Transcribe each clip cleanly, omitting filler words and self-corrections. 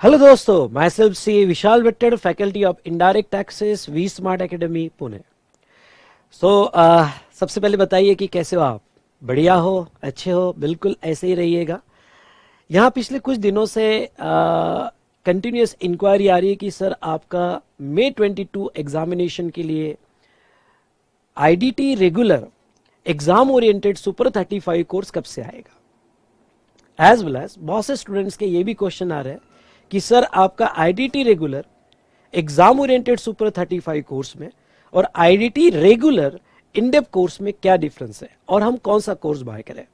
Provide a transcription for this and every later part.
Hello दोस्तों, myself C Vishal Bhattar, faculty of indirect taxes, V Smart Academy Pune. सबसे पहले बताइए कि कैसे हो आप? बढ़िया हो, अच्छे हो? बिल्कुल ऐसे ही रहिएगा। यहाँ पिछले कुछ दिनों से कंटिन्यूस इंक्वायरी आ रही है कि सर आपका May 22 एग्जामिनेशन के लिए IDT regular exam oriented super 35 course कब से आएगा। एज वेल एज बहुत से स्टूडेंट्स के ये भी क्वेश्चन आ रहे हैं कि सर आपका IDT regular exam oriented super 35 course में और आईडीटी रेगुलर इनडेप्थ कोर्स में क्या डिफरेंस है और हम कौन सा कोर्स बाय करें।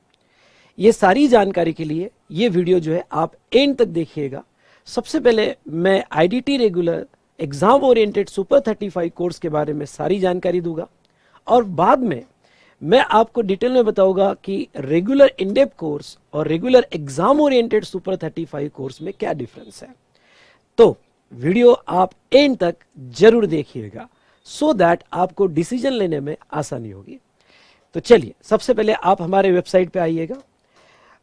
ये सारी जानकारी के लिए ये वीडियो जो है आप एंड तक देखिएगा। सबसे पहले मैं IDT regular exam oriented super 35 course के बारे में सारी जानकारी दूंगा और बाद में मैं आपको डिटेल में बताऊंगा कि रेगुलर इनडेप्थ कोर्स और regular exam oriented super 35 course में क्या डिफरेंस है। तो वीडियो आप एंड तक जरूर देखिएगा सो दैट आपको डिसीजन लेने में आसानी होगी। तो चलिए, सबसे पहले आप हमारे वेबसाइट पे आइएगा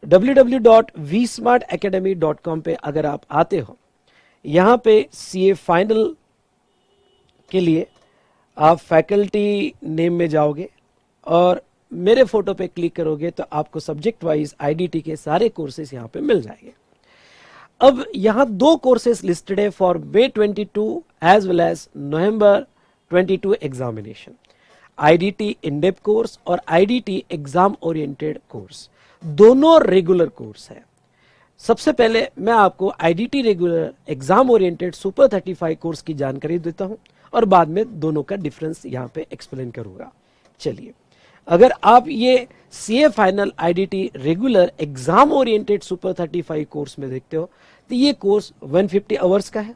www.vsmartacademy.com पे। अगर आप आते हो यहाँ पे सीए फाइनल के लिए आप फैकल्टी नेम में जाओगे और मेरे फोटो पे क्लिक करोगे तो आपको सब्जेक्ट वाइज आईडीटी के सारे कोर्सेज यहाँ पे मिल जाएंगे। अब यहाँ दो कोर्सेज लिस्टेड है for May 22 as well as November 22 examination, IDT indepth course और आईडीटी एग्जाम ओरिएंटेड कोर्स, दोनों रेगुलर कोर्स है। सबसे पहले मैं आपको IDT regular exam oriented super 35 course की जानकारी देता हूं और बाद में दोनों का डिफरेंस यहाँ पे एक्सप्लेन करूंगा। चलिए, अगर आप ये CA final IDT regular exam oriented super 35 course में देखते हो तो ये कोर्स 150 आवर्स का है।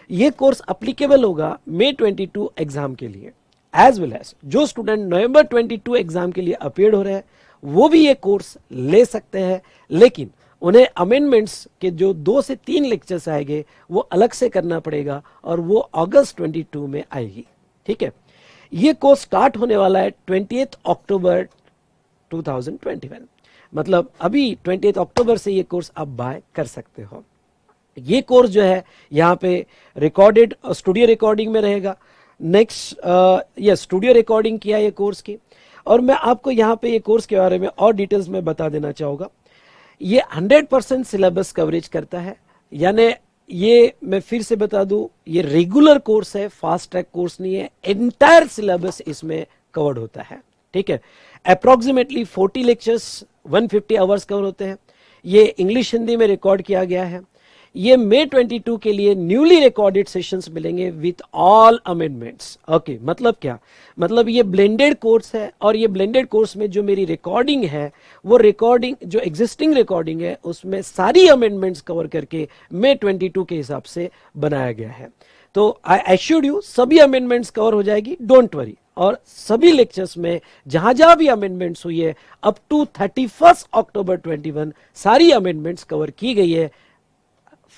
ये कोर्स अप्लीकेबल होगा May 22 एग्जाम के लिए, एज वेल एज जो स्टूडेंट November 22 एग्जाम के लिए अपेयर हो रहे हैं वो भी ये कोर्स ले सकते हैं, लेकिन उन्हें अमेंडमेंट्स के जो 2 से 3 लेक्चर्स आएंगे वो अलग से करना पड़ेगा और वो अगस्त 22 में आएगी। ठीक है, ये कोर्स स्टार्ट होने वाला है 20 अक्टूबर 2021, मतलब अभी 20 अक्टूबर से ये कोर्स आप बाय कर सकते हो। ये कोर्स जो है यहाँ पे रिकॉर्डेड स्टूडियो रिकॉर्डिंग में रहेगा। नेक्स्ट ये स्टूडियो रिकॉर्डिंग किया ये कोर्स की। और मैं आपको यहाँ पे ये कोर्स के बारे में और डिटेल्स में बता देना चाहूँगा। ये 100% सिलेबस कवरेज करता है, यानी ये मैं फिर से बता दूं, ये रेगुलर कोर्स है, फास्ट ट्रैक कोर्स नहीं है। एंटायर सिलेबस इसमें कवर्ड होता है। ठीक है, अप्रोक्सीमेटली 40 लेक्चर्स 150 आवर्स कवर होते हैं। ये इंग्लिश हिंदी में रिकॉर्ड किया गया है। ये May 22 के लिए न्यूली रिकॉर्डेड सेशंस मिलेंगे विथ ऑल अमेंडमेंट्स। ओके, मतलब क्या? मतलब ये ब्लेंडेड कोर्स है और ये ब्लेंडेड कोर्स में जो मेरी रिकॉर्डिंग है वो रिकॉर्डिंग जो एग्जिस्टिंग रिकॉर्डिंग है उसमें सारी अमेंडमेंट्स कवर करके May 22 के हिसाब से बनाया गया है। तो आई एश्योर यू सभी अमेंडमेंट्स कवर हो जाएगी, डोंट वरी। और सभी लेक्चर्स में जहां जहां भी अमेंडमेंट्स हुई है अप टू 31 अक्टूबर 21 सारी अमेंडमेंट्स कवर की गई है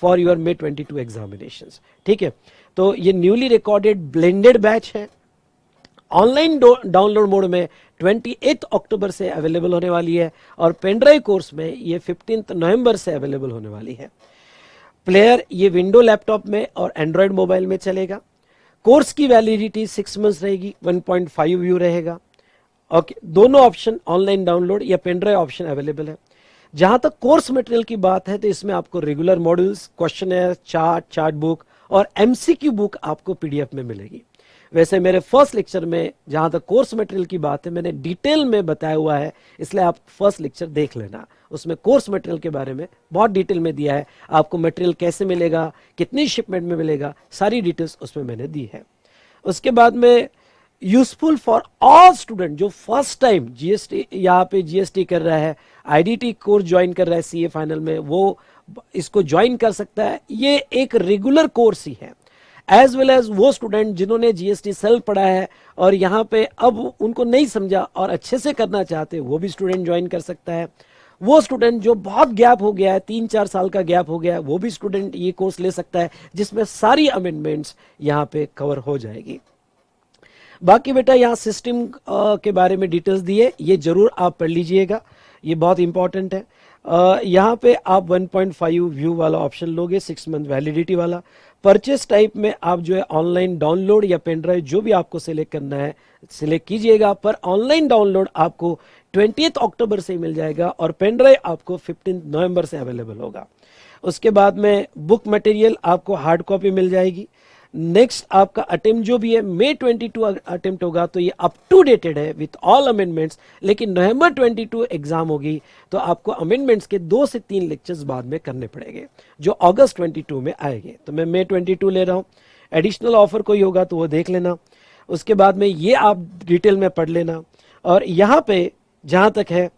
फॉर योर May 22 एग्जामिनेशंस। ठीक है, तो ये न्यूली रिकॉर्डेड ब्लेंडेड बैच है। ऑनलाइन डाउनलोड मोड में 28 अक्टूबर से अवेलेबल होने वाली है और पेनड्राइव कोर्स में ये 15 नवंबर से अवेलेबल होने वाली है। प्लेयर ये विंडो लैपटॉप में और एंड्रॉयड मोबाइल में चलेगा। कोर्स की वैलिडिटी 6 मंथ्स रहेगी, 1.5 व्यू रहेगा। ओके, दोनों ऑप्शन ऑनलाइन डाउनलोड या पेनड्राइव ऑप्शन अवेलेबल है। जहां तक कोर्स मटेरियल की बात है तो इसमें आपको regular modules, questionnaire, chart book और एमसीक्यू बुक आपको पीडीएफ में मिलेगी। वैसे मेरे फर्स्ट लेक्चर में जहां तक कोर्स मटेरियल की बात है मैंने डिटेल में बताया हुआ है, इसलिए आप फर्स्ट लेक्चर देख लेना। उसमें कोर्स मटेरियल के बारे में बहुत डिटेल में दिया है, आपको मटेरियल कैसे मिलेगा, कितनी शिपमेंट में मिलेगा, सारी डिटेल्स उसमें मैंने दी है। उसके बाद में यूजफुल फॉर ऑल स्टूडेंट जो फर्स्ट टाइम जीएसटी यहाँ पे जीएसटी कर रहा है, आईडीटी कोर्स ज्वाइन कर रहा है सीए फाइनल में, वो इसको ज्वाइन कर सकता है। ये एक रेगुलर कोर्स ही है। एज वेल एज वो स्टूडेंट जिन्होंने जीएसटी सेल्फ पढ़ा है और यहाँ पे अब उनको नहीं समझा और अच्छे से करना चाहते वो भी स्टूडेंट ज्वाइन कर सकता है। वो स्टूडेंट जो बहुत गैप हो गया है, 3-4 साल का गैप हो गया है, वो भी स्टूडेंट ये कोर्स ले सकता है जिसमें सारी अमेंडमेंट्स यहाँ पे कवर हो जाएगी। बाकी बेटा यहाँ सिस्टम के बारे में डिटेल्स दिए, ये जरूर आप पढ़ लीजिएगा, ये बहुत इंपॉर्टेंट है। यहाँ पे आप 1.5 व्यू वाला ऑप्शन लोगे, 6 मंथ वैलिडिटी वाला। परचेस टाइप में आप जो है ऑनलाइन डाउनलोड या पेन ड्राइव जो भी आपको सिलेक्ट करना है सिलेक्ट कीजिएगा, पर ऑनलाइन डाउनलोड आपको 20 अक्टूबर से मिल जाएगा और पेन ड्राइव आपको 15 नवंबर से अवेलेबल होगा। उसके बाद में बुक मटेरियल आपको हार्ड कॉपी मिल जाएगी। नेक्स्ट आपका अटेम्प्ट जो भी है मई 22 अटेम्प्ट होगा, तो ये अप टू डेटेड है विथ ऑल अमेंडमेंट्स, लेकिन नवंबर 22 एग्जाम होगी तो आपको अमेंडमेंट्स के 2 से 3 लेक्चर्स बाद में करने पड़ेंगे जो अगस्त 22 में आएंगे। तो मैं मई 22 ले रहा हूँ। एडिशनल ऑफर कोई होगा तो वो देख लेना। उसके बाद में ये आप डिटेल में पढ़ लेना। और यहाँ पे जहाँ तक है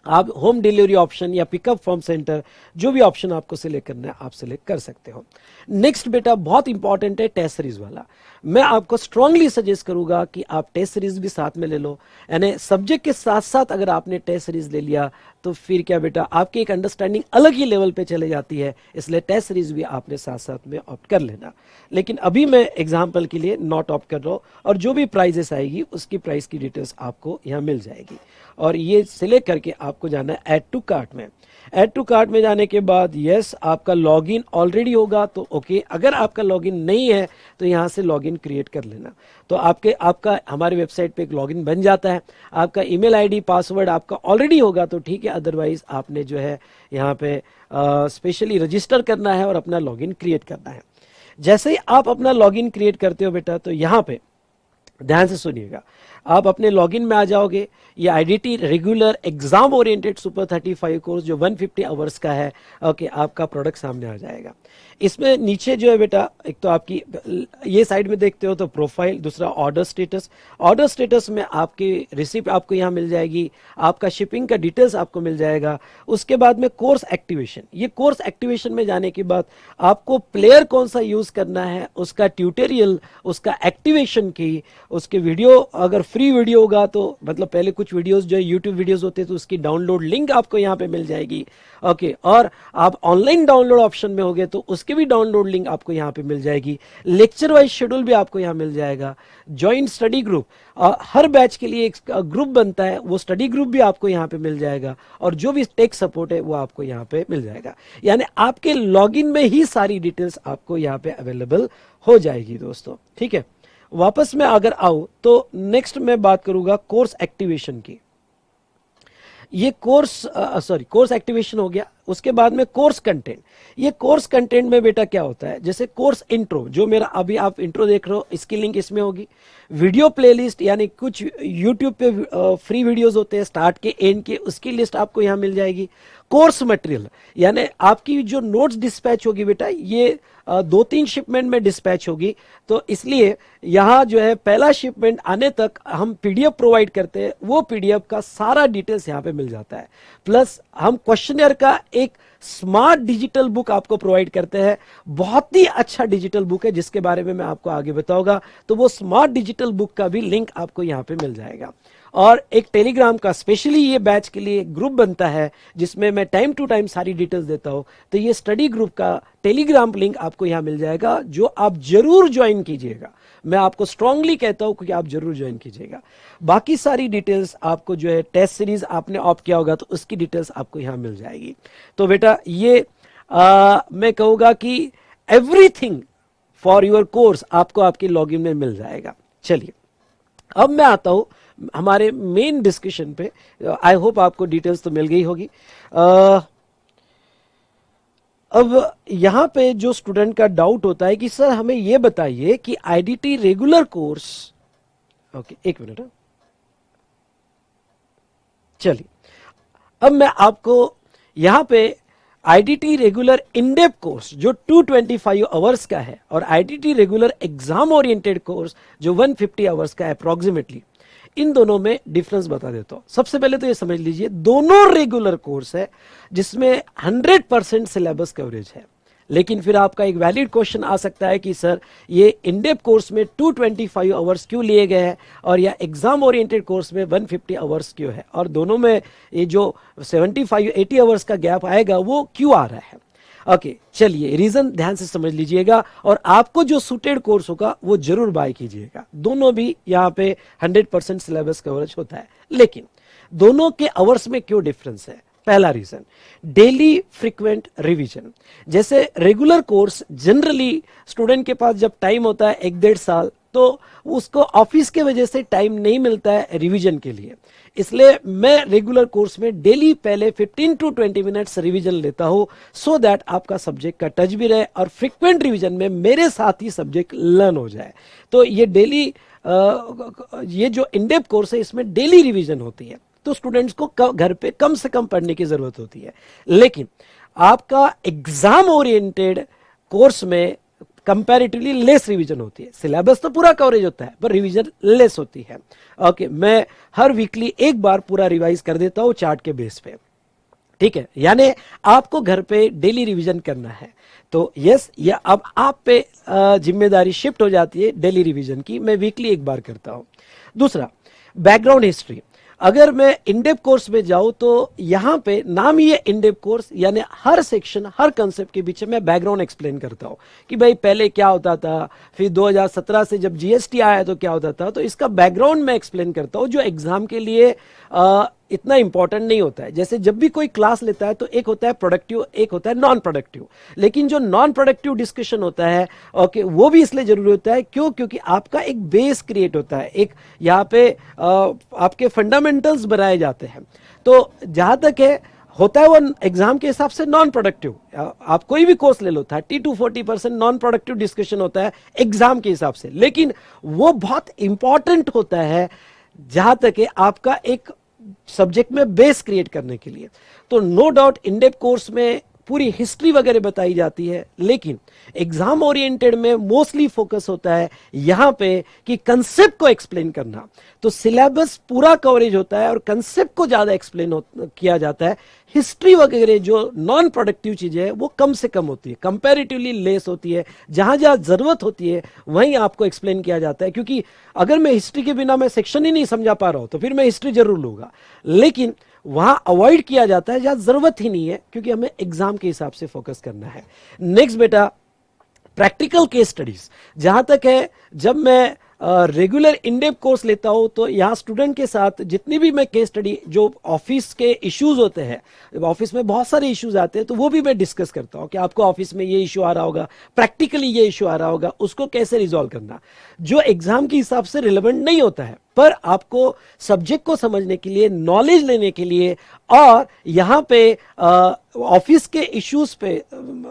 आप होम डिलीवरी ऑप्शन या पिकअप फ्रॉम सेंटर जो भी ऑप्शन आपको सिलेक्ट करना है आप सिलेक्ट कर सकते हो। नेक्स्ट बेटा बहुत इंपॉर्टेंट है टेस्ट सीरीज वाला। मैं आपको स्ट्रांगली सजेस्ट करूंगा कि आप टेस्ट सीरीज भी साथ में ले लो, यानी सब्जेक्ट के साथ साथ अगर आपने टेस्ट सीरीज ले लिया तो फिर क्या बेटा आपकी एक अंडरस्टैंडिंग अलग ही लेवल पे चले जाती है, इसलिए टेस्ट सीरीज भी आपने साथ साथ में ऑप्ट कर लेना। लेकिन अभी मैं एग्जाम्पल के लिए नॉट ऑप्ट कर रहा हूँ, और जो भी प्राइजेस आएगी उसकी प्राइस की डिटेल्स आपको यहाँ मिल जाएगी। और ये सिलेक्ट करके आपको जाना है ऐड टू कार्ट में। ऐड टू कार्ट में जाने के बाद यस आपका लॉगिन ऑलरेडी होगा तो ओके, अगर आपका लॉगिन नहीं है तो यहाँ से लॉगिन क्रिएट कर लेना। तो आपका हमारी वेबसाइट पे एक लॉगिन बन जाता है। आपका ईमेल आईडी पासवर्ड आपका ऑलरेडी होगा तो ठीक है, अदरवाइज आपने जो है यहाँ पे स्पेशली रजिस्टर करना है और अपना लॉगिन क्रिएट करना है। जैसे ही आप अपना लॉगिन क्रिएट करते हो बेटा तो यहाँ पे ध्यान से सुनिएगा, आप अपने लॉगिन में आ जाओगे। ये IDT regular exam oriented super 35 course जो 150 आवर्स का है, ओके, आपका प्रोडक्ट सामने आ जाएगा। इसमें नीचे जो है बेटा एक तो आपकी ये साइड में देखते हो तो प्रोफाइल, दूसरा ऑर्डर स्टेटस। ऑर्डर स्टेटस में आपकी रिसिप्ट आपको यहाँ मिल जाएगी, आपका शिपिंग का डिटेल्स आपको मिल जाएगा। उसके बाद में कोर्स एक्टिवेशन, ये कोर्स एक्टिवेशन में जाने के बाद आपको प्लेयर कौन सा यूज करना है, उसका ट्यूटोरियल, उसका एक्टिवेशन की, उसके वीडियो, अगर फ्री वीडियो होगा तो मतलब पहले कुछ वीडियोस जो है यूट्यूब वीडियोस होते हैं तो उसकी डाउनलोड लिंक आपको यहाँ पे मिल जाएगी, ओके। और आप ऑनलाइन डाउनलोड ऑप्शन में होगे तो उसके भी डाउनलोड लिंक आपको यहाँ पे मिल जाएगी। लेक्चर वाइज शेड्यूल भी आपको यहाँ मिल जाएगा। ज्वाइंट स्टडी ग्रुप, हर बैच के लिए एक ग्रुप बनता है, वो स्टडी ग्रुप भी आपको यहाँ पे मिल जाएगा। और जो भी टेक सपोर्ट है वो आपको यहाँ पे मिल जाएगा, यानी आपके लॉगिन में ही सारी डिटेल्स आपको यहाँ पे अवेलेबल हो जाएगी दोस्तों, ठीक है। वापस में अगर आओ तो नेक्स्ट मैं बात करूंगा कोर्स एक्टिवेशन की। ये कोर्स एक्टिवेशन हो गया। उसके बाद में कोर्स कंटेंट। ये कोर्स कंटेंट में बेटा क्या होता है, जैसे कोर्स इंट्रो, जो मेरा अभी आप इंट्रो देख रहे हो इसकी लिंक इसमें होगी। वीडियो प्लेलिस्ट, यानी कुछ यूट्यूब पे फ्री वीडियोस होते हैं स्टार्ट के एंड के, उसकी लिस्ट आपको यहाँ मिल जाएगी। कोर्स मटेरियल, यानी आपकी जो नोट्स डिस्पैच होगी बेटा, ये 2-3 शिपमेंट में डिस्पैच होगी, तो इसलिए यहाँ जो है पहला शिपमेंट आने तक हम पीडीएफ प्रोवाइड करते हैं, वो पीडीएफ का सारा डिटेल्स यहाँ पे मिल जाता है। प्लस हम क्वेश्चनर का एक स्मार्ट डिजिटल बुक आपको प्रोवाइड करते हैं, बहुत ही अच्छा डिजिटल बुक है जिसके बारे में मैं आपको आगे बताऊंगा। तो वो स्मार्ट डिजिटल बुक का भी लिंक आपको यहाँ पे मिल जाएगा। और एक टेलीग्राम का स्पेशली ये बैच के लिए ग्रुप बनता है जिसमें मैं टाइम टू टाइम सारी डिटेल्स देता हूं, तो ये स्टडी ग्रुप का टेलीग्राम लिंक आपको यहाँ मिल जाएगा, जो आप जरूर ज्वाइन कीजिएगा। मैं आपको स्ट्रांगली कहता हूं कि आप जरूर ज्वाइन कीजिएगा। बाकी सारी डिटेल्स आपको जो है टेस्ट सीरीज आपने ऑप्ट किया होगा तो उसकी डिटेल्स आपको यहाँ मिल जाएगी। तो बेटा ये मैं कहूँगा कि एवरीथिंग फॉर योर कोर्स आपको आपके लॉगिन में मिल जाएगा। चलिए अब मैं आता हूं हमारे मेन डिस्कशन पे। आई होप आपको डिटेल्स तो मिल गई होगी। अब यहां पे जो स्टूडेंट का डाउट होता है कि सर हमें ये बताइए कि आईडीटी रेगुलर कोर्स, ओके एक मिनट, चलिए अब मैं आपको यहां पे आईडीटी रेगुलर इनडेप्थ कोर्स जो 225 आवर्स का है और IDT regular exam oriented course जो 150 आवर्स का है अप्रोक्सीमेटली, इन दोनों में डिफरेंस बता देता हूं। सबसे पहले तो ये समझ लीजिए दोनों रेगुलर कोर्स है जिसमें 100% सिलेबस कवरेज है, लेकिन फिर आपका एक वैलिड क्वेश्चन आ सकता है कि सर ये इनडेप्थ कोर्स में 225 आवर्स क्यों लिए गए हैं और या एग्जाम ओरिएंटेड कोर्स में 150 आवर्स क्यों है, और दोनों में ये जो 75-80 आवर्स का गैप आएगा वो क्यों आ रहा है। ओके चलिए रीजन ध्यान से समझ लीजिएगा और आपको जो सूटेड कोर्स होगा वो जरूर बाय कीजिएगा। दोनों भी यहाँ पे 100% सिलेबस कवरेज होता है, लेकिन दोनों के आवर्स में क्यों डिफरेंस है, पहला रीजन डेली फ्रीक्वेंट रिवीजन। जैसे रेगुलर कोर्स जनरली स्टूडेंट के पास जब टाइम होता है 1-1.5 साल, तो उसको ऑफिस के वजह से टाइम नहीं मिलता है रिवीजन के लिए। इसलिए मैं रेगुलर कोर्स में डेली पहले 15 to 20 मिनट्स रिवीजन लेता हूं, सो दैट आपका सब्जेक्ट का टच भी रहे और फ्रीक्वेंट रिवीजन में मेरे साथ ही सब्जेक्ट लर्न हो जाए। तो ये डेली ये जो इनडेप्थ कोर्स है इसमें डेली रिवीजन होती है, तो स्टूडेंट्स को घर पे कम से कम पढ़ने की जरूरत होती है। लेकिन आपका एग्जाम ओरिएंटेड कोर्स में कंपैरेटिवली लेस रिवीजन होती है। सिलेबस तो पूरा कवरेज होता है पर रिवीजन लेस होती है। ओके, मैं हर वीकली एक बार पूरा रिवाइज कर देता हूं चार्ट के बेस पे, ठीक है। यानी आपको घर पे डेली रिवीजन करना है, तो यस, या अब आप पे जिम्मेदारी शिफ्ट हो जाती है डेली रिवीजन की। मैं वीकली एक बार करता हूं। दूसरा, बैकग्राउंड हिस्ट्री। अगर मैं इनडेप्थ कोर्स में जाऊं तो यहां पे नाम ही है इनडेप्थ कोर्स, यानी हर सेक्शन हर कंसेप्ट के पीछे मैं बैकग्राउंड एक्सप्लेन करता हूं कि भाई पहले क्या होता था, फिर 2017 से जब जीएसटी आया तो क्या होता था। तो इसका बैकग्राउंड मैं एक्सप्लेन करता हूं, जो एग्जाम के लिए इतना इंपॉर्टेंट नहीं होता है। जैसे जब भी कोई क्लास लेता है तो एक होता है प्रोडक्टिव, एक होता है नॉन प्रोडक्टिव। लेकिन जो नॉन प्रोडक्टिव डिस्कशन होता है, ओके, वो भी इसलिए जरूरी होता है क्योंकि आपका एक बेस क्रिएट होता है, एक यहाँ पे आपके फंडामेंटल्स बनाए जाते हैं। तो जहां तक है होता है वो एग्जाम के हिसाब से नॉन प्रोडक्टिव। आप कोई भी कोर्स ले लो, 30 to 40% नॉन प्रोडक्टिव डिस्कशन होता है एग्जाम के हिसाब से, लेकिन वो बहुत इंपॉर्टेंट होता है जहां तक है आपका एक सब्जेक्ट में बेस क्रिएट करने के लिए। तो नो डाउट इनडेप्थ कोर्स में पूरी हिस्ट्री वगैरह बताई जाती है, लेकिन एग्जाम ओरिएंटेड में मोस्टली फोकस होता है यहां पे कि कंसेप्ट को एक्सप्लेन करना। तो सिलेबस पूरा कवरेज होता है और कंसेप्ट को ज्यादा एक्सप्लेन किया जाता है। हिस्ट्री वगैरह जो नॉन प्रोडक्टिव चीजें है वो कम से कम होती है, कंपैरेटिवली लेस होती है। जहां जहां जरूरत होती है वहीं आपको एक्सप्लेन किया जाता है, क्योंकि अगर मैं हिस्ट्री के बिना मैं सेक्शन ही नहीं समझा पा रहा हूं तो फिर मैं हिस्ट्री जरूर लूंगा, लेकिन वहां अवॉइड किया जाता है जहां जरूरत ही नहीं है, क्योंकि हमें एग्जाम के हिसाब से फोकस करना है। नेक्स्ट बेटा, प्रैक्टिकल केस स्टडीज। जहां तक है, जब मैं रेगुलर इनडेप्थ कोर्स लेता हूं तो यहां स्टूडेंट के साथ जितनी भी मैं केस स्टडी, जो ऑफिस के इश्यूज होते हैं, ऑफिस में बहुत सारे इश्यूज आते हैं, तो वो भी मैं डिस्कस करता हूं कि आपको ऑफिस में ये इश्यू आ रहा होगा, प्रैक्टिकली ये इश्यू आ रहा होगा, उसको कैसे रिजॉल्व करना, जो एग्जाम के हिसाब से रिलेवेंट नहीं होता है पर आपको सब्जेक्ट को समझने के लिए, नॉलेज लेने के लिए, और यहां पे ऑफिस के इश्यूज पे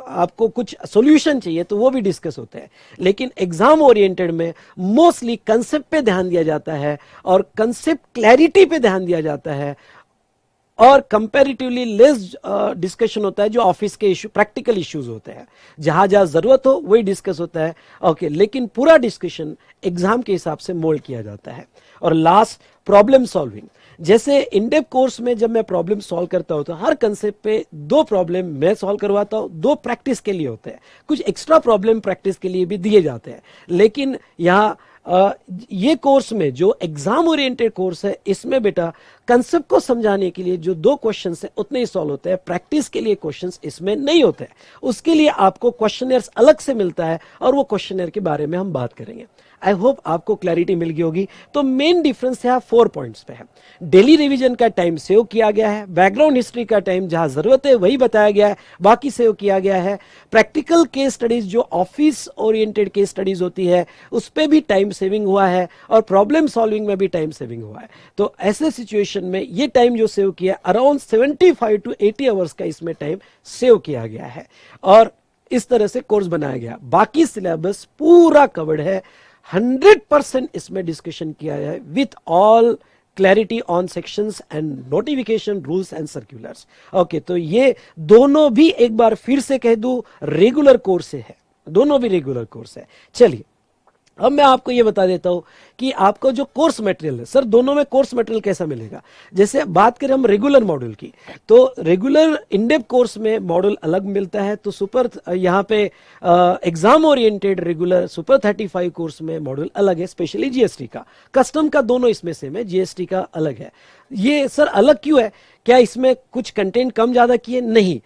आपको कुछ सॉल्यूशन चाहिए तो वो भी डिस्कस होते हैं। लेकिन एग्जाम ओरिएंटेड में मोस्टली कंसेप्ट पे ध्यान दिया जाता है और कंसेप्ट क्लैरिटी पे ध्यान दिया जाता है, और कंपैरेटिवली लेस डिस्कशन होता है जो ऑफिस के इशू, प्रैक्टिकल इश्यूज होते हैं। जहां जहां जरूरत हो वही डिस्कस होता है, ओके, लेकिन पूरा डिस्कशन एग्जाम के हिसाब से मोल्ड किया जाता है। और लास्ट, प्रॉब्लम सॉल्विंग। जैसे इनडेप्थ कोर्स में जब मैं प्रॉब्लम सॉल्व करता हूं तो हर कंसेप्ट पे 2 प्रॉब्लम मैं सॉल्व करवाता हूं, 2 प्रैक्टिस के लिए होते हैं, कुछ एक्स्ट्रा प्रॉब्लम प्रैक्टिस के लिए भी दिए जाते हैं। लेकिन यहाँ ये कोर्स में जो एग्जाम ओरिएंटेड कोर्स है, इसमें बेटा कंसेप्ट को समझाने के लिए जो 2 क्वेश्चंस है उतने ही सॉल्व होते हैं, प्रैक्टिस के लिए क्वेश्चंस इसमें नहीं होते हैं। उसके लिए आपको क्वेश्चनर्स अलग से मिलता है और वो क्वेश्चनर के बारे में हम बात करेंगे। आई होप आपको क्लैरिटी मिल गई होगी। तो मेन डिफरेंस यहाँ 4 पॉइंट्स पे है। डेली रिवीजन का टाइम सेव किया गया है, बैकग्राउंड हिस्ट्री का टाइम जहां जरूरत है वही बताया गया है, बाकी सेव किया गया है। प्रैक्टिकल केस स्टडीज जो ऑफिस ओरिएंटेड केस स्टडीज होती है उस पर भी टाइम सेविंग हुआ है, और प्रॉब्लम सॉल्विंग में भी टाइम सेविंग हुआ है। तो ऐसे सिचुएशन में ये टाइम जो सेव किया, अराउंड 75 to 80 आवर्स का इसमें टाइम सेव किया गया है, और इस तरह से कोर्स बनाया गया। बाकी सिलेबस पूरा कवर्ड है, 100% इसमें डिस्कशन किया है with all clarity on sections and notification, rules and circulars. Okay, तो ये दोनों भी एक बार फिर से कह दूं रेगुलर कोर्स से है, दोनों भी रेगुलर कोर्स है। चलिए अब मैं आपको ये बता देता हूं कि आपको जो कोर्स मटेरियल है, सर दोनों में कोर्स मटेरियल कैसा मिलेगा। जैसे बात करें हम रेगुलर मॉड्यूल की, तो रेगुलर इनडेप्थ कोर्स में मॉड्यूल अलग मिलता है, तो सुपर यहाँ पे exam oriented regular super 35 course में मॉड्यूल अलग है, स्पेशली जीएसटी का। कस्टम का दोनों इसमें सेम है, जीएसटी का अलग है। ये सर अलग क्यों है, क्या इसमें कुछ कंटेंट कम ज्यादा किए? नहीं,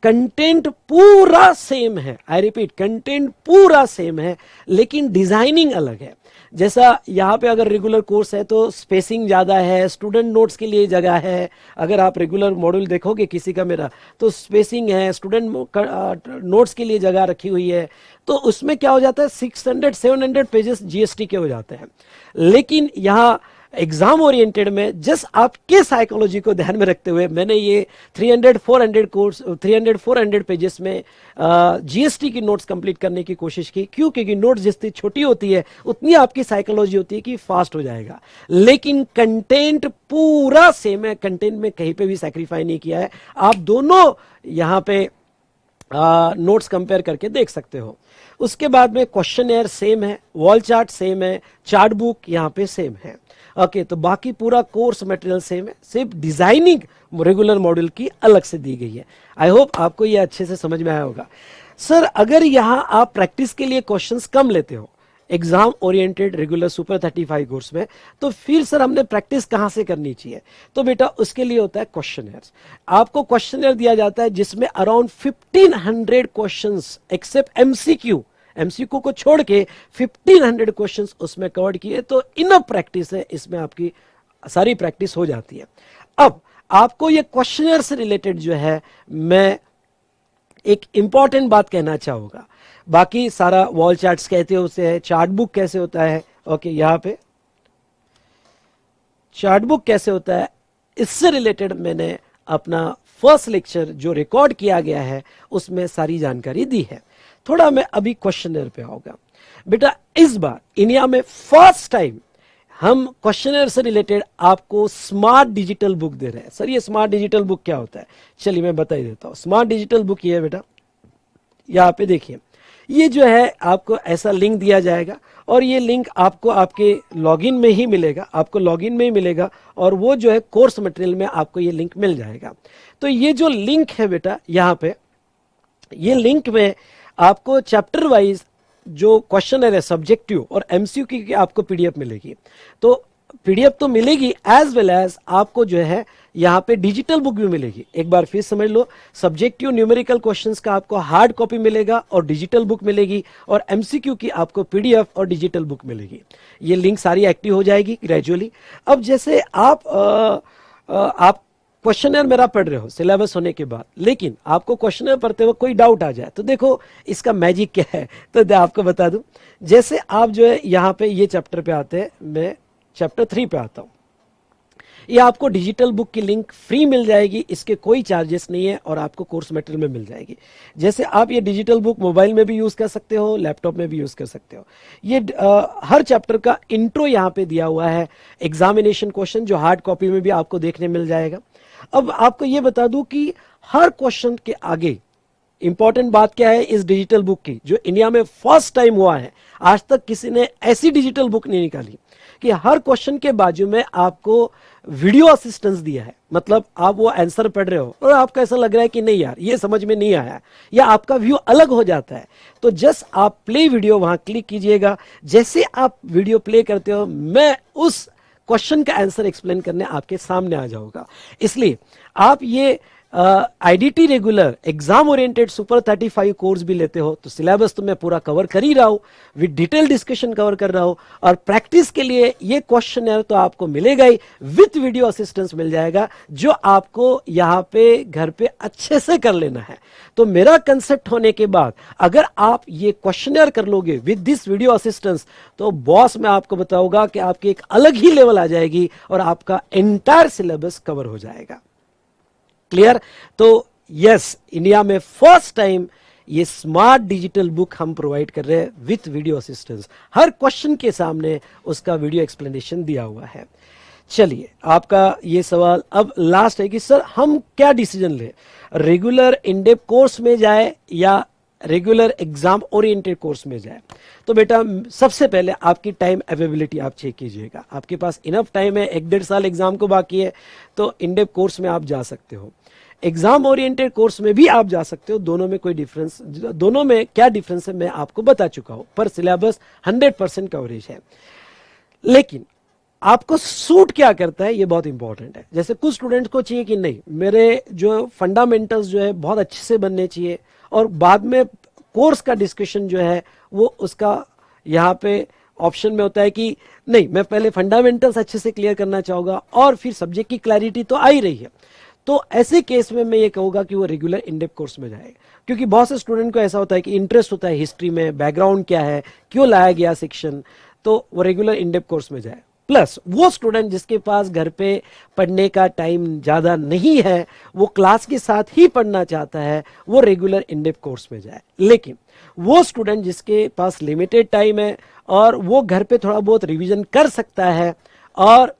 कंटेंट पूरा सेम है। आई रिपीट, कंटेंट पूरा सेम है, लेकिन डिजाइनिंग अलग है। जैसा यहाँ पे अगर रेगुलर कोर्स है तो स्पेसिंग ज़्यादा है, स्टूडेंट नोट्स के लिए जगह है। अगर आप रेगुलर मॉड्यूल देखोगे किसी का मेरा, तो स्पेसिंग है, स्टूडेंट नोट्स के लिए जगह रखी हुई है। तो उसमें क्या हो जाता है, 600-700 पेजेस जीएसटी के हो जाते हैं। लेकिन यहाँ एग्जाम ओरिएंटेड में जस्ट आपके साइकोलॉजी को ध्यान में रखते हुए मैंने ये 300-400 पेजेस में जीएसटी की नोट्स कंप्लीट करने की कोशिश की। क्यों? क्योंकि नोट्स जितनी छोटी होती है उतनी आपकी साइकोलॉजी होती है कि फास्ट हो जाएगा, लेकिन कंटेंट पूरा सेम है, कंटेंट में कहीं पे भी सैक्रिफाई नहीं किया है। आप दोनों यहाँ पे नोट्स कंपेयर करके देख सकते हो। उसके बाद में क्वेश्चनएयर सेम है, वॉल चार्ट सेम है, चार्ट बुक यहाँ पे सेम है। ओके, तो बाकी पूरा कोर्स मटेरियल सेम है, सिर्फ डिजाइनिंग रेगुलर मॉड्यूल की अलग से दी गई है। आई होप आपको ये अच्छे से समझ में आया होगा। सर अगर यहाँ आप प्रैक्टिस के लिए क्वेश्चंस कम लेते हो exam oriented regular super 35 course में, तो फिर सर हमने प्रैक्टिस कहाँ से करनी चाहिए? तो बेटा उसके लिए होता है क्वेश्चनएयर। आपको क्वेश्चनएयर दिया जाता है जिसमें अराउंड 1500 क्वेश्चंस एक्सेप्ट एमसीक्यू को छोड़ के 1500 क्वेश्चंस उसमें कवर किए, तो इनफ प्रैक्टिस है, इसमें आपकी सारी प्रैक्टिस हो जाती है। अब आपको ये क्वेश्चनएयर से रिलेटेड जो है मैं एक इंपॉर्टेंट बात कहना चाहूंगा। बाकी सारा वॉल चार्ट्स कहते हो उसे है, चार्ट बुक कैसे होता है, ओके यहां पे चार्ट बुक कैसे होता है, इससे रिलेटेड मैंने अपना फर्स्ट लेक्चर जो रिकॉर्ड किया गया है उसमें सारी जानकारी दी है। थोड़ा मैं अभी क्वेश्चनएयर पे आऊंगा। बेटा इस बार इंडिया में फर्स्ट टाइम हम क्वेश्चनएयर से रिलेटेड आपको स्मार्ट डिजिटल बुक दे रहे हैं। सर ये स्मार्ट डिजिटल बुक क्या होता है? चलिए मैं बता ही देता हूं। स्मार्ट डिजिटल बुक ये है बेटा, यहाँ पे देखिए, ये जो है आपको ऐसा लिंक दिया जाएगा और ये लिंक आपको आपके लॉगिन में ही मिलेगा, आपको लॉगिन में ही मिलेगा और वो जो है कोर्स मटेरियल में आपको ये लिंक मिल जाएगा। तो ये जो लिंक है बेटा यहाँ पे, ये लिंक में आपको चैप्टर वाइज जो क्वेश्चन है सब्जेक्टिव और एमसीक्यू की आपको पीडीएफ मिलेगी। तो पीडीएफ तो मिलेगी एज वेल एज आपको जो है यहाँ पे डिजिटल बुक भी मिलेगी। एक बार फिर समझ लो, सब्जेक्टिव न्यूमेरिकल क्वेश्चंस का आपको हार्ड कॉपी मिलेगा और डिजिटल बुक मिलेगी, और एमसीक्यू की आपको पीडीएफ और डिजिटल बुक मिलेगी। ये लिंक सारी एक्टिव हो जाएगी ग्रेजुअली। अब जैसे आप क्वेश्चनएयर मेरा पढ़ रहे हो सिलेबस होने के बाद, लेकिन आपको क्वेश्चनएयर पढ़ते हुए कोई डाउट आ जाए तो देखो इसका मैजिक क्या है, तो आपको बता दूं। जैसे आप जो है यहाँ पे ये चैप्टर पे आते हैं, मैं चैप्टर 3 पे आता हूँ, ये आपको डिजिटल बुक की लिंक फ्री मिल जाएगी, इसके कोई चार्जेस नहीं है और आपको कोर्स मटेरियल में मिल जाएगी। जैसे आप ये डिजिटल बुक मोबाइल में भी यूज कर सकते हो, लैपटॉप में भी यूज कर सकते हो। ये हर चैप्टर का इंट्रो यहाँ पे दिया हुआ है, एग्जामिनेशन क्वेश्चन जो हार्ड कॉपी में भी आपको देखने मिल जाएगा। अब आपको ये बता दूं कि हर क्वेश्चन के आगे इंपॉर्टेंट बात क्या है इस डिजिटल बुक की, जो इंडिया में फर्स्ट टाइम हुआ है, आज तक किसी ने ऐसी डिजिटल बुक नहीं निकाली कि हर क्वेश्चन के बाजू में आपको वीडियो असिस्टेंस दिया है। मतलब आप वो आंसर पढ़ रहे हो और आपको ऐसा लग रहा है कि नहीं यार ये समझ में नहीं आया, या आपका व्यू अलग हो जाता है, तो जस्ट आप प्ले वीडियो वहां क्लिक कीजिएगा। जैसे आप वीडियो प्ले करते हो मैं उस क्वेश्चन का आंसर एक्सप्लेन करने आपके सामने आ जाऊंगा। इसलिए आप ये IDT regular exam oriented super 35 course भी लेते हो तो सिलेबस तो मैं पूरा कवर कर ही रहा हूं, विद डिटेल डिस्कशन कवर कर रहा हूं, और प्रैक्टिस के लिए ये क्वेश्चनएयर तो आपको मिलेगा ही, विथ वीडियो असिस्टेंस मिल जाएगा जो आपको यहाँ पे घर पे अच्छे से कर लेना है। तो मेरा कंसेप्ट होने के बाद अगर आप ये क्वेश्चनएयर कर लोगे विद दिस वीडियो असिस्टेंस, तो बॉस मैं आपको बताऊंगा कि आपकी एक अलग ही लेवल आ जाएगी और आपका एंटायर सिलेबस कवर हो जाएगा। क्लियर? तो यस, इंडिया में फर्स्ट टाइम ये स्मार्ट डिजिटल बुक हम प्रोवाइड कर रहे हैं with video assistance. Her question के सामने उसका वीडियो एक्सप्लेनेशन दिया हुआ है। चलिए, आपका ये सवाल अब लास्ट है कि सर हम क्या डिसीजन लें, रेगुलर इन-डेप्थ कोर्स में जाए या रेगुलर एग्जाम ओरिएंटेड कोर्स में जाए? तो बेटा सबसे पहले आपकी टाइम अवेलेबिलिटी आप चेक कीजिएगा। आपके पास इनफ टाइम है, 1-1.5 साल एग्जाम को बाकी है, तो इन-डेप्थ कोर्स में आप जा सकते हो। एग्जाम ओरिएंटेड कोर्स में भी आप जा सकते हो। दोनों में कोई डिफरेंस, दोनों में क्या डिफरेंस है मैं आपको बता चुका हूं, पर सिलेबस 100% कवरेज है। लेकिन आपको सूट क्या करता है ये बहुत इंपॉर्टेंट है। जैसे कुछ स्टूडेंट्स को चाहिए कि नहीं, मेरे जो फंडामेंटल्स जो है बहुत अच्छे से बनने चाहिए और बाद में कोर्स का डिस्कशन जो है वो उसका यहाँ पे ऑप्शन में होता है कि नहीं, मैं पहले फंडामेंटल्स अच्छे से क्लियर करना चाहूँगा और फिर सब्जेक्ट की क्लैरिटी तो आ ही रही है, तो ऐसे केस में मैं ये कहूँगा कि वो रेगुलर इन डेप्थ कोर्स में जाए। क्योंकि बहुत से स्टूडेंट को ऐसा होता है कि इंटरेस्ट होता है हिस्ट्री में, बैकग्राउंड क्या है, क्यों लाया गया सेक्शन, तो वो रेगुलर इन डेप्थ कोर्स में जाए। प्लस वो स्टूडेंट जिसके पास घर पे पढ़ने का टाइम ज़्यादा नहीं है, वो क्लास के साथ ही पढ़ना चाहता है, वो रेगुलर इन डेप्थ कोर्स में जाए। लेकिन वो स्टूडेंट जिसके पास लिमिटेड टाइम है और वो घर पे थोड़ा बहुत रिवीजन कर सकता है और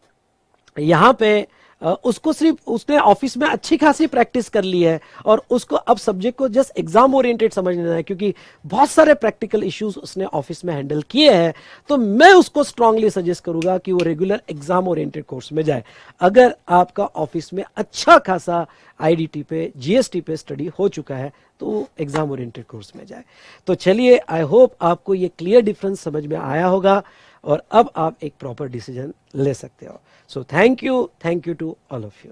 यहाँ पे उसको सिर्फ उसने ऑफिस में अच्छी खासी प्रैक्टिस कर ली है और उसको अब सब्जेक्ट को जस्ट एग्जाम ओरिएंटेड समझना है, क्योंकि बहुत सारे प्रैक्टिकल इश्यूज उसने ऑफिस में हैंडल किए हैं, तो मैं उसको स्ट्रांगली सजेस्ट करूंगा कि वो रेगुलर एग्जाम ओरिएंटेड कोर्स में जाए। अगर आपका ऑफिस में अच्छा खासा आईडीटी पे, जीएसटी पे स्टडी हो चुका है तो एग्जाम ओरिएंटेड कोर्स में जाए। तो चलिए, आई होप आपको ये क्लियर डिफरेंस समझ में आया होगा और अब आप एक प्रॉपर डिसीजन ले सकते हो। So thank you to all of you.